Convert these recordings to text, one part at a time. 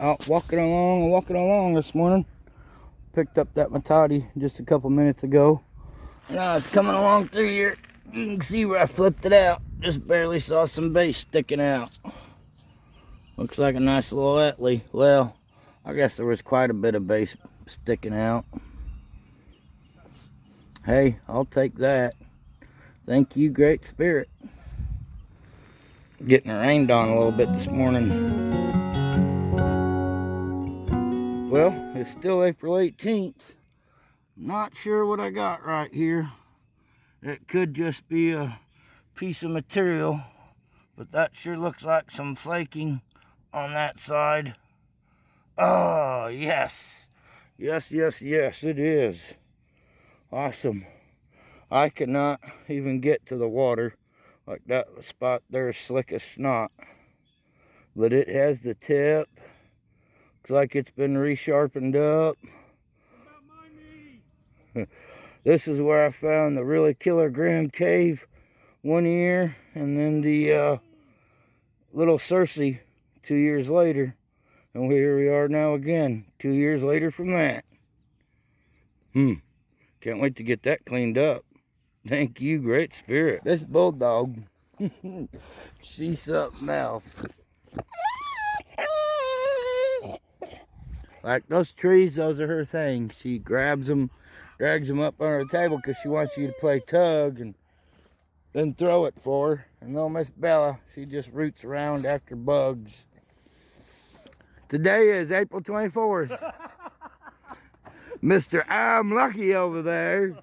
out walking along this morning. Picked up that matati just a couple minutes ago. Now it's coming along through here. You can see where I flipped it out. Just barely saw some base sticking out. Looks like a nice little Etley. Well, I guess there was quite a bit of base sticking out. Hey, I'll take that. Thank you, Great Spirit. Getting rained on a little bit this morning. Well, it's still April 18th. Not sure what I got right here. It could just be a piece of material, but that sure looks like some flaking on that side. Oh, yes. Yes, it is. Awesome. I cannot even get to the water. Like that spot there is slick as snot. But it has the tip. Looks like it's been resharpened up. This is where I found the really killer Graham Cave one year, and then the little Cersei 2 years later. And here we are now again, 2 years later from that. Can't wait to get that cleaned up. Thank you, Great Spirit. This bulldog, she's something else. Like those trees, those are her thing. She grabs them, drags them up under the table because she wants you to play tug and then throw it for her. And little Miss Bella, she just roots around after bugs. Today is April 24th. Mr. I'm Lucky over there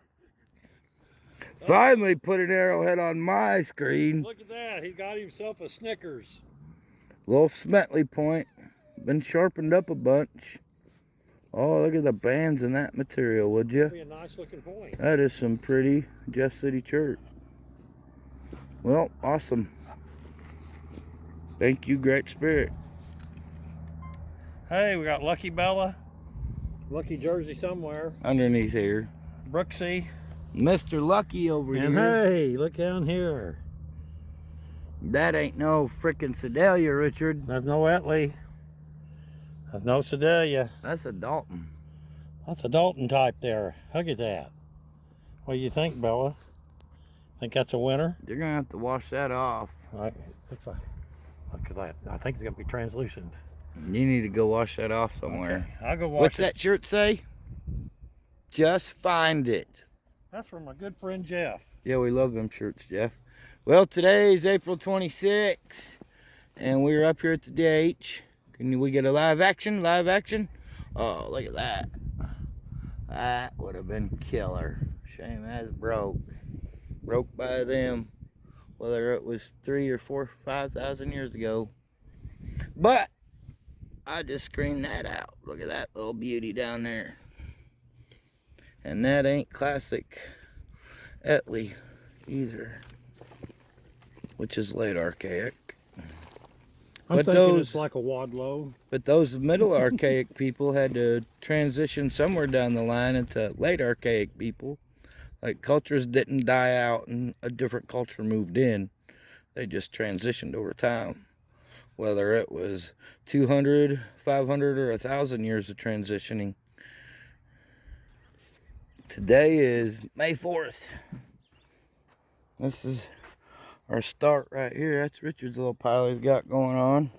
finally put an Arrowhead on my screen. Look at that. He got himself a Snickers. Little Smetley point. Been sharpened up a bunch. Oh, look at the bands in that material, would you? That'd be a nice looking point. That is some pretty Jeff City chert. Well, awesome. Thank you, Great Spirit. Hey, we got Lucky Bella. Lucky Jersey somewhere. Underneath here. Brooksy. Mr. Lucky over And here. hey, look down here. That ain't no frickin' Sedalia, Richard. There's no Etley. There's no Sedalia. That's a Dalton. That's a Dalton type there. Look at that. What do you think, Bella? Think that's a winner? You're gonna have to wash that off. Looks like. Look at that. I think it's gonna be translucent. You need to go wash that off somewhere. Okay, I'll go wash What's it. that shirt say? Just find it. That's from my good friend Jeff. Yeah, we love them shirts, Jeff. Well, today is April 26th, and we're up here at the DH. Can we get a live action? Live action? Oh, look at that. That would have been killer. Shame that's broke. Broke by them. Whether it was 3,000 or 4,000 or 5,000 years ago. But I just screened that out. Look at that little beauty down there. And that ain't classic Etley either, which is late archaic. I'm thinking it's like a Wadlow. But those middle archaic people had to transition somewhere down the line into late archaic people. Like cultures didn't die out and a different culture moved in. They just transitioned over time. Whether it was 200, 500, or 1,000 years of transitioning. Today is May 4th. This is our start right here. That's Richard's little pile he's got going on.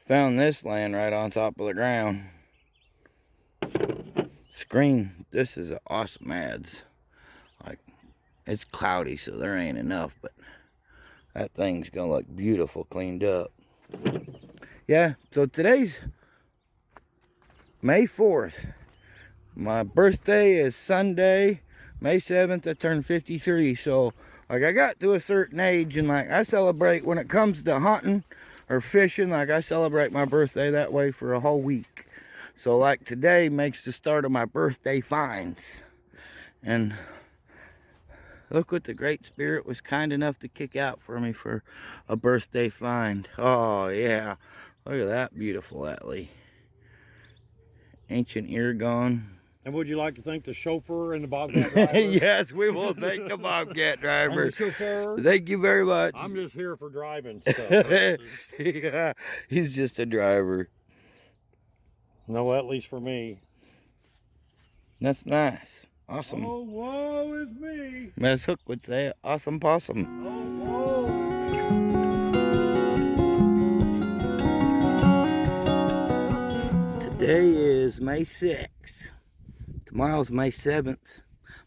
Found this laying right on top of the ground. Screen. This is an awesome ads. Like, it's cloudy, so there ain't enough, but that thing's gonna look beautiful cleaned up. Yeah, so today's May 4th. My birthday is Sunday, May 7th. I turned 53. So, like, I got to a certain age, and, like, I celebrate when it comes to hunting or fishing. Like, I celebrate my birthday that way for a whole week. So, like, today makes the start of my birthday finds. And look what the Great Spirit was kind enough to kick out for me for a birthday find. Oh, yeah. Look at that beautiful Etley. Ancient ear gone. And would you like to thank the chauffeur and the Bobcat driver? Yes, we will thank the Bobcat driver. And the chauffeur. Thank you very much. I'm just here for driving stuff. Yeah, he's just a driver. No, at least for me. That's nice. Awesome. Oh, woe is me. As Hook would say, awesome possum. Oh, woe is Today is May 6th. Tomorrow's May 7th,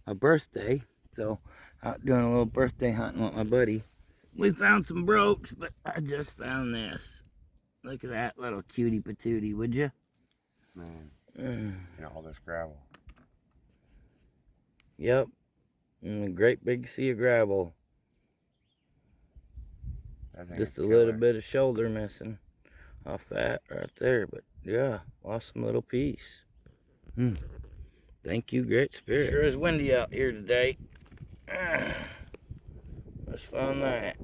my birthday. So out doing a little birthday hunting with my buddy. We found some brokes, but I just found this. Look at that little cutie patootie, would you? Man, you know, all this gravel. Yep. And a great big sea of gravel. Just a little bit of shoulder missing off that right there. But yeah, awesome little piece. Thank you, Great Spirit. Sure is windy out here today. Let's find that.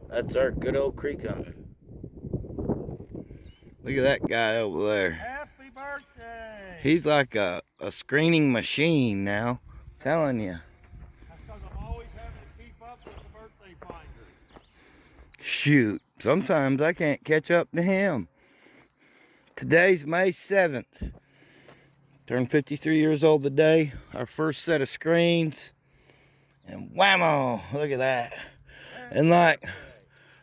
That's our good old creek hunting. Look at that guy over there. Happy birthday. He's like a screening machine now. I'm telling you. That's because I'm always having to keep up with the birthday finder. Shoot, sometimes I can't catch up to him. Today's May 7th. Turned 53 years old today. Our first set of screens. And whammo, look at that. And like,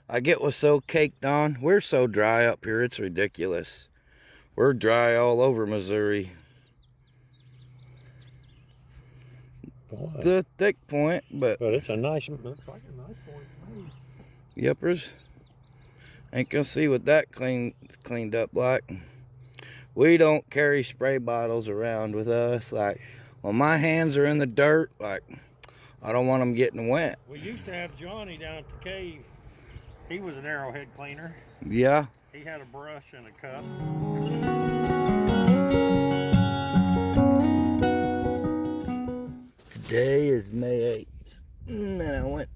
I get what's so caked on. We're so dry up here, it's ridiculous. We're dry all over Missouri. It's a thick point, but it's a nice, looks like a nice point. Yepers. Ain't gonna see what that cleaned up like. We don't carry spray bottles around with us. Like, when my hands are in the dirt, like, I don't want them getting wet. We used to have Johnny down at the cave. He was an Arrowhead cleaner. Yeah. He had a brush and a cup. Today is May 8th. And then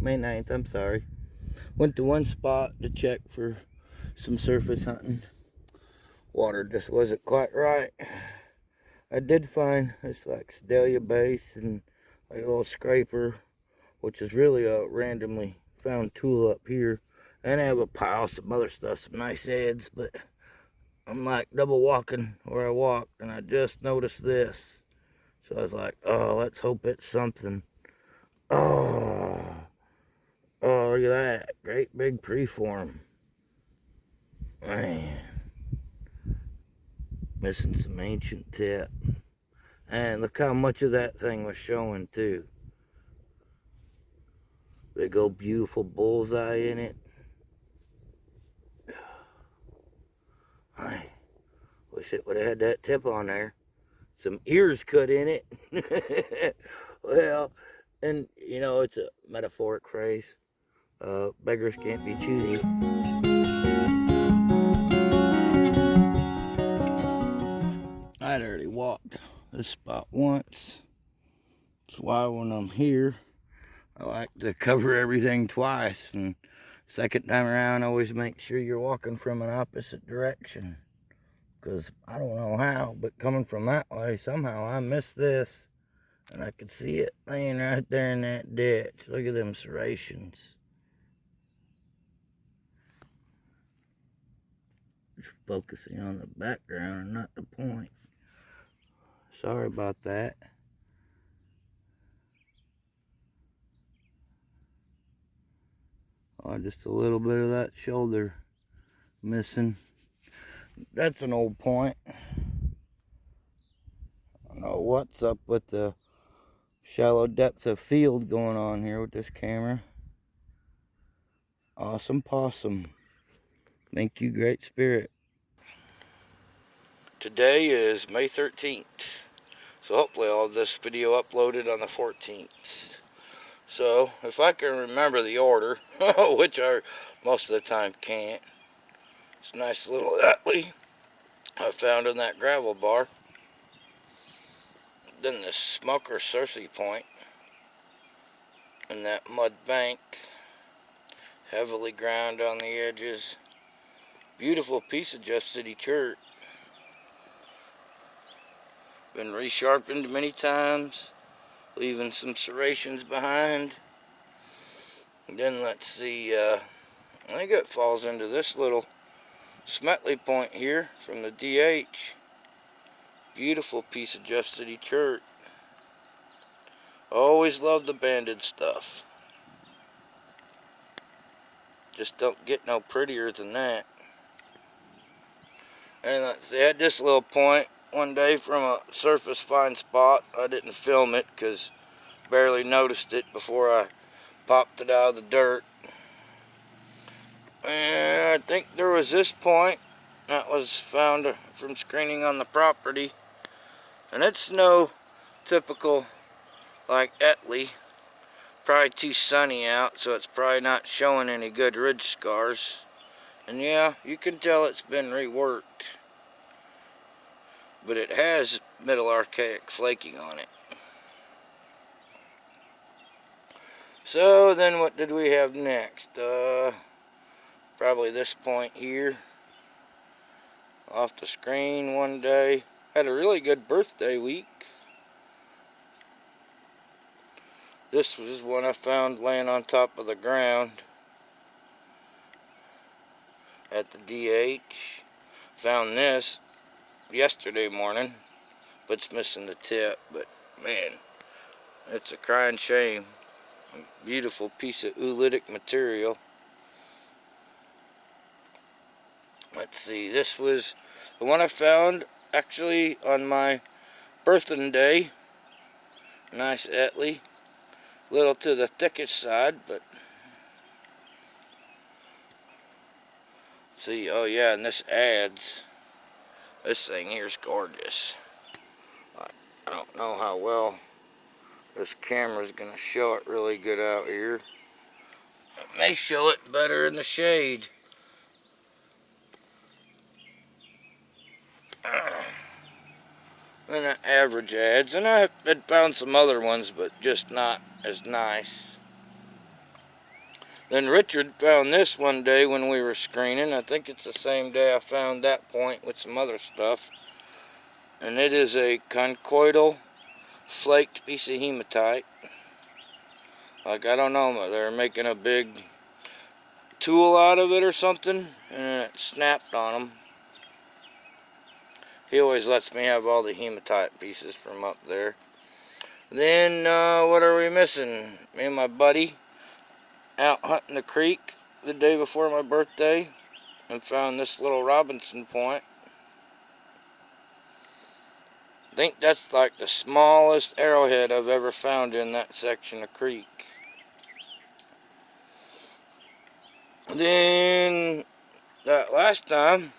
May 9th, I'm sorry. Went to one spot to check for some surface hunting. Water just wasn't quite right. I did find this like Sedalia base and like a little scraper, which is really a randomly found tool up here. And I have a pile of some other stuff, some nice heads, but I'm like double walking where I walk, and I just noticed this. So I was like, oh, let's hope it's something. Oh, look at that. Great big preform. Man. Missing some ancient tip. And look how much of that thing was showing too. Big old beautiful bullseye in it. I wish it would have had that tip on there. Some ears cut in it. Well, and you know, it's a metaphoric phrase. Beggars can't be choosy. I'd already walked this spot once. That's why when I'm here, I like to cover everything twice. And second time around, always make sure you're walking from an opposite direction. Because I don't know how, but coming from that way, somehow I missed this. And I could see it laying right there in that ditch. Look at them serrations. Just focusing on the background and not the point. Sorry about that. Oh, just a little bit of that shoulder missing. That's an old point. I don't know what's up with the shallow depth of field going on here with this camera. Awesome possum. Thank you, Great Spirit. Today is May 13th. So hopefully I'll have this video uploaded on the 14th. So if I can remember the order, which I most of the time can't. It's a nice little Utley I found in that gravel bar. Then this smoker Cersei point and that mud bank, heavily ground on the edges. Beautiful piece of Jeff City chert. Been resharpened many times, leaving some serrations behind. And then let's see, I think it falls into this little Smetley Point here from the DH. Beautiful piece of Jeff City chert. Always love the banded stuff. Just don't get no prettier than that. And they had this little point one day from a surface fine spot. I didn't film it because barely noticed it before I popped it out of the dirt. And I think there was this point that was found from screening on the property. And it's no typical like Etley. Probably too sunny out, so it's probably not showing any good ridge scars. And yeah, you can tell it's been reworked. But it has middle archaic flaking on it. So then what did we have next? Probably this point here. Off the screen one day. Had a really good birthday week. This was one I found laying on top of the ground at the DH. Found this yesterday morning, but it's missing the tip. But man, it's a crying shame. A beautiful piece of oolitic material. Let's see, this was the one I found actually on my birthing day. Nice Etley. Little to the thickish side, but see, oh yeah, and this adds. This thing here's gorgeous. I don't know how well this camera's gonna show it really good out here. It may show it better in the shade. And the average ads, and I had found some other ones, but just not as nice. Then Richard found this one day when we were screening. I think it's the same day I found that point with some other stuff. And it is a conchoidal flaked piece of hematite. Like, I don't know, they're making a big tool out of it or something, and it snapped on them. He always lets me have all the hematite pieces from up there. Then, what are we missing? Me and my buddy out hunting the creek the day before my birthday and found this little Robinson point. I think that's like the smallest arrowhead I've ever found in that section of creek. Then that last time,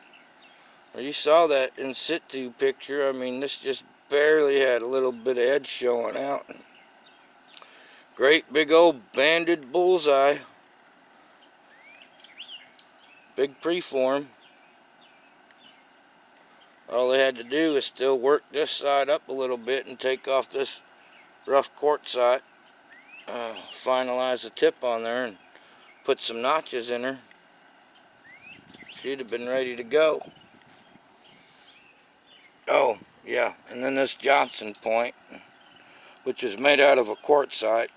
you saw that in situ picture. I mean, this just barely had a little bit of edge showing out. Great big old banded bullseye. Big preform. All they had to do is still work this side up a little bit and take off this rough quartzite. Finalize the tip on there and put some notches in her. She'd have been ready to go. Oh, yeah, and then this Johnson point, which is made out of a quartzite.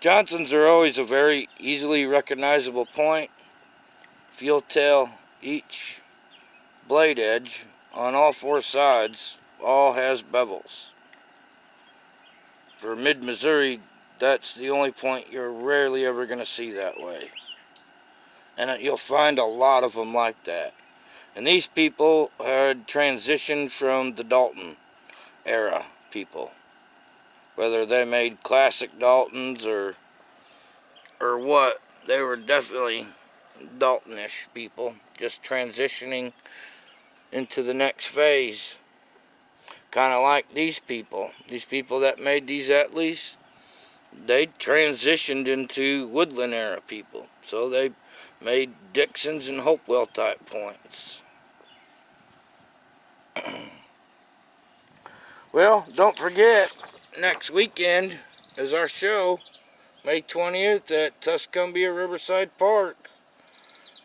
Johnsons are always a very easily recognizable point. If you'll tell each blade edge on all four sides all has bevels. For mid-Missouri, that's the only point you're rarely ever going to see that way. And you'll find a lot of them like that. And these people had transitioned from the Dalton era people. Whether they made classic Daltons or what, they were definitely Daltonish people, just transitioning into the next phase. Kind of like these people that made these Etleys, they transitioned into woodland era people. So they made Dixons and Hopewell type points. Well, don't forget, next weekend is our show, May 20th at Tuscumbia Riverside Park,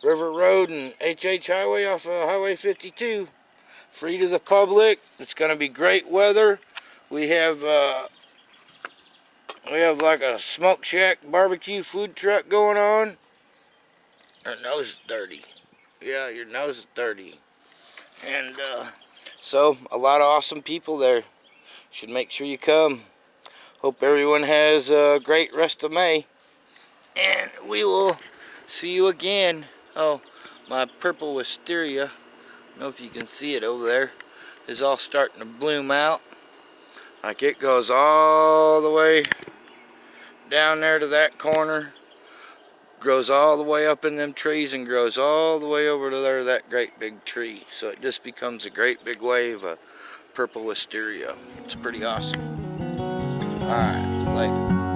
River Road and HH Highway off of Highway 52. Free to the public. It's going to be great weather. We have like a smoke shack barbecue food truck going on. Her nose is dirty. Yeah, your nose is dirty. And so, a lot of awesome people there. Should make sure you come. Hope everyone has a great rest of May. And we will see you again. Oh, my purple wisteria, I don't know if you can see it over there, is all starting to bloom out. Like it goes all the way down there to that corner, grows all the way up in them trees, and grows all the way over to there to that great big tree. So it just becomes a great big wave of purple wisteria. It's pretty awesome. Alright, later.